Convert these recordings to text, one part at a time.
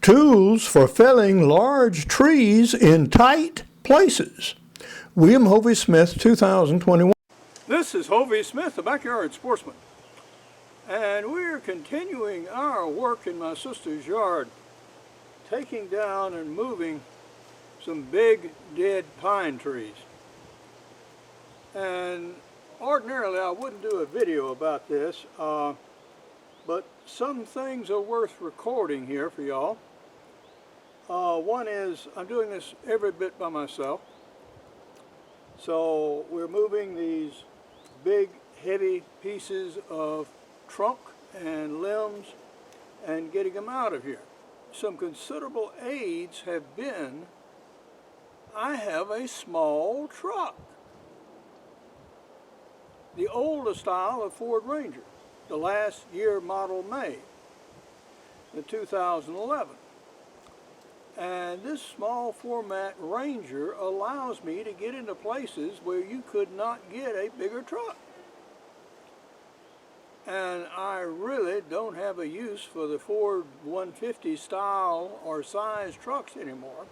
Tools for felling large trees in tight places. William Hovey Smith, 2021. This is Hovey Smith, the Backyard Sportsman. And we're continuing our work in my sister's yard, taking down and moving some big dead pine trees. And ordinarily I wouldn't do a video about this, but some things are worth recording here for y'all. One is, I'm doing this every bit by myself. So we're moving these big heavy pieces of trunk and limbs and getting them out of here. Some considerable aids have been, I have a small truck. The oldest style of Ford Ranger, the last year model made, the 2011. And this small format Ranger allows me to get into places where you could not get a bigger truck. And I really don't have a use for the Ford 150 style or size trucks anymore,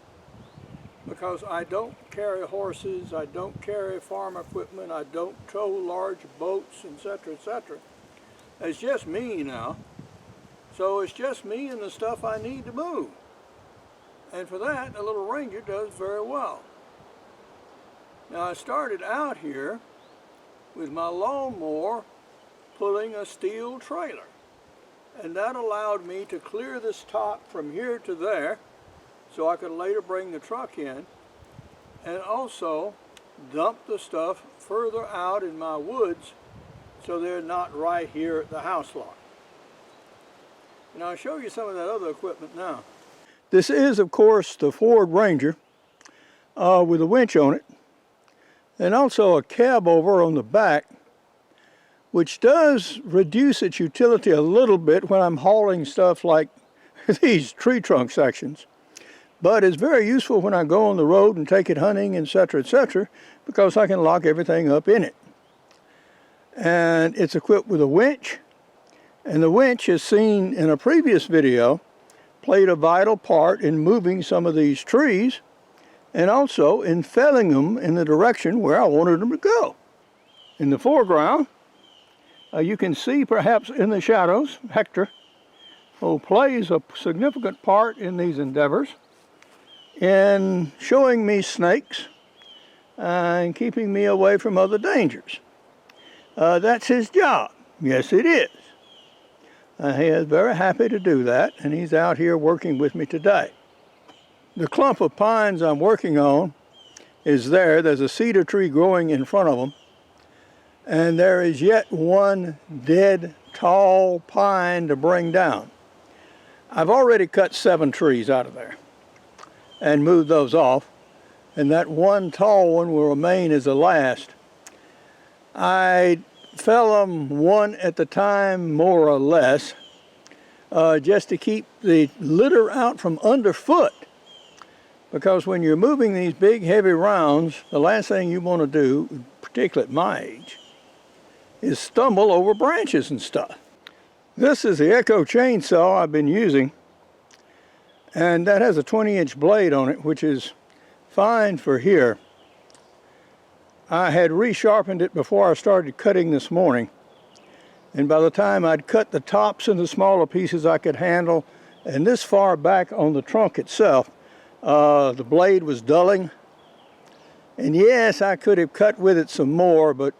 because I don't carry horses, I don't carry farm equipment, I don't tow large boats, etc., etc. It's just me now. So it's just me and the stuff I need to move. And for that, a little Ranger does very well. Now I started out here with my lawnmower pulling a steel trailer. And that allowed me to clear this top from here to there so I could later bring the truck in, and also dump the stuff further out in my woods so they're not right here at the house lot. And I'll show you some of that other equipment now. This is, of course, the Ford Ranger with a winch on it, and also a cab over on the back, which does reduce its utility a little bit when I'm hauling stuff like these tree trunk sections. But it's very useful when I go on the road and take it hunting, etc., etc., because I can lock everything up in it. And it's equipped with a winch, and the winch, as seen in a previous video, played a vital part in moving some of these trees and also in felling them in the direction where I wanted them to go. In the foreground, you can see perhaps in the shadows, Hector, who plays a significant part in these endeavors in showing me snakes and keeping me away from other dangers. That's his job. Yes, it is. He is very happy to do that, and he's out here working with me today. The clump of pines I'm working on is there. There's a cedar tree growing in front of them, and there is yet one dead tall pine to bring down. I've already cut 7 trees out of there and moved those off, and that one tall one will remain as the last. I fell them one at the time, more or less, just to keep the litter out from underfoot, because when you're moving these big heavy rounds, the last thing you want to do, particularly at my age, is stumble over branches and stuff. This is the Echo chainsaw I've been using, and that has a 20-inch blade on it, which is fine for here. I had resharpened it before I started cutting this morning, and by the time I'd cut the tops into smaller pieces I could handle, and this far back on the trunk itself, the blade was dulling. And yes, I could have cut with it some more, but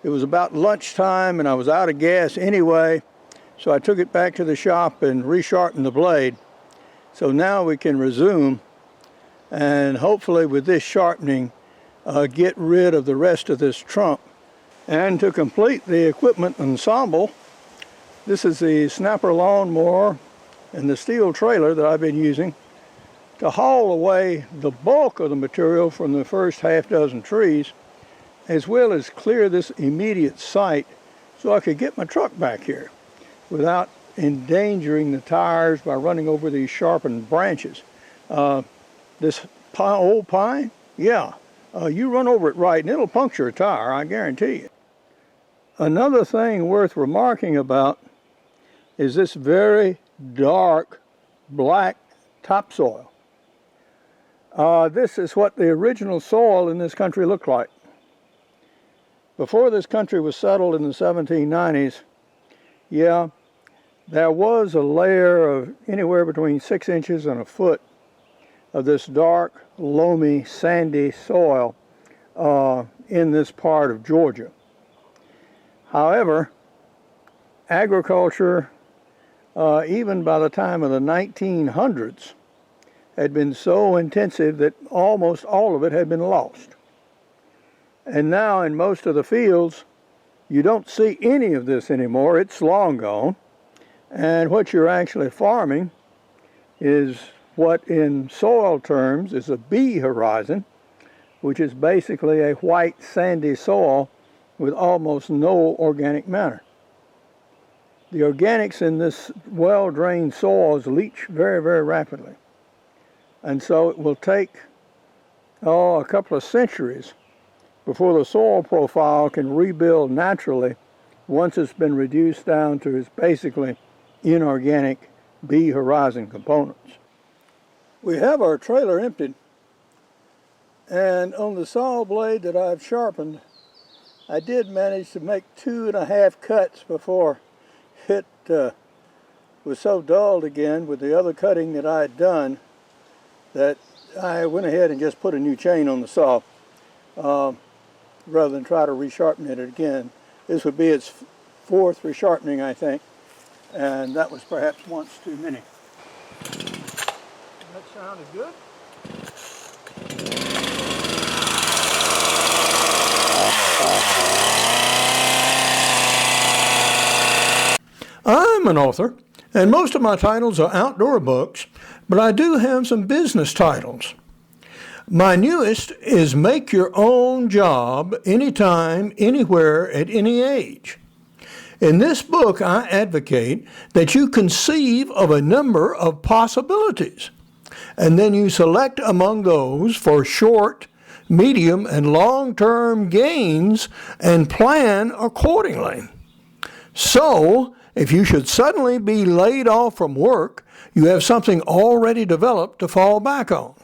it was about lunchtime and I was out of gas anyway, so I took it back to the shop and resharpened the blade. So now we can resume, and hopefully with this sharpening, get rid of the rest of this trunk. And to complete the equipment ensemble, this is the snapper lawnmower and the steel trailer that I've been using to haul away the bulk of the material from the first half dozen trees, as well as clear this immediate site so I could get my truck back here without endangering the tires by running over these sharpened branches. This old pine, yeah, you run over it right and it'll puncture a tire, I guarantee you. Another thing worth remarking about is this very dark black topsoil. This is what the original soil in this country looked like. Before this country was settled in the 1790s, yeah, there was a layer of anywhere between 6 inches and a foot of this dark, loamy, sandy soil in this part of Georgia. However, agriculture, even by the time of the 1900s, had been so intensive that almost all of it had been lost. And now in most of the fields, you don't see any of this anymore. It's long gone. And what you're actually farming is what in soil terms is a B horizon, which is basically a white sandy soil with almost no organic matter. The organics in this well-drained soils leach very, very rapidly. And so it will take a couple of centuries before the soil profile can rebuild naturally once it's been reduced down to its basically inorganic B horizon components. We have our trailer emptied, and on the saw blade that I've sharpened, I did manage to make 2.5 cuts before it was so dulled again with the other cutting that I had done that I went ahead and just put a new chain on the saw rather than try to resharpen it again. This would be its 4th resharpening, I think, and that was perhaps once too many. That sounded good. I'm an author, and most of my titles are outdoor books, but I do have some business titles. My newest is Make Your Own Job Anytime, Anywhere, at Any Age. In this book, I advocate that you conceive of a number of possibilities, and then you select among those for short, medium, and long-term gains and plan accordingly. So, if you should suddenly be laid off from work, you have something already developed to fall back on.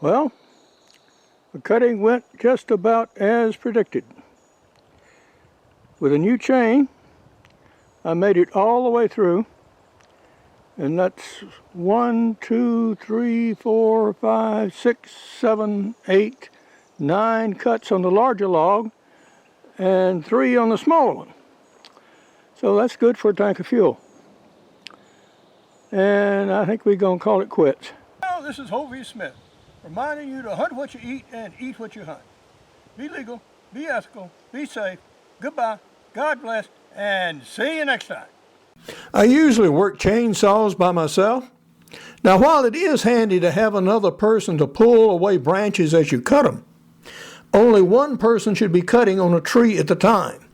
Well, the cutting went just about as predicted. With a new chain, I made it all the way through, and that's 1, 2, 3, 4, 5, 6, 7, 8, 9 cuts on the larger log and 3 on the smaller one. So that's good for a tank of fuel. And I think we're going to call it quits. Well, this is Hovey Smith, reminding you to hunt what you eat and eat what you hunt. Be legal, be ethical, be safe. Goodbye, God bless, and see you next time. I usually work chainsaws by myself. Now, while it is handy to have another person to pull away branches as you cut them, only one person should be cutting on a tree at the time.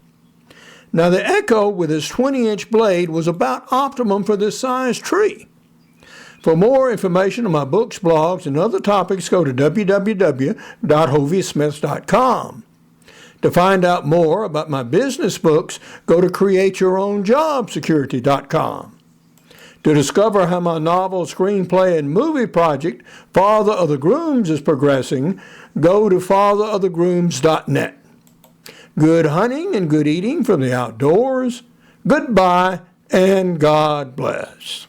Now, the Echo with its 20-inch blade was about optimum for this size tree. For more information on my books, blogs, and other topics, go to www.hoveysmith.com. To find out more about my business books, go to createyourownjobsecurity.com. To discover how my novel, screenplay, and movie project, Father of the Grooms, is progressing, go to fatherofthegrooms.net. Good hunting and good eating from the outdoors. Goodbye and God bless.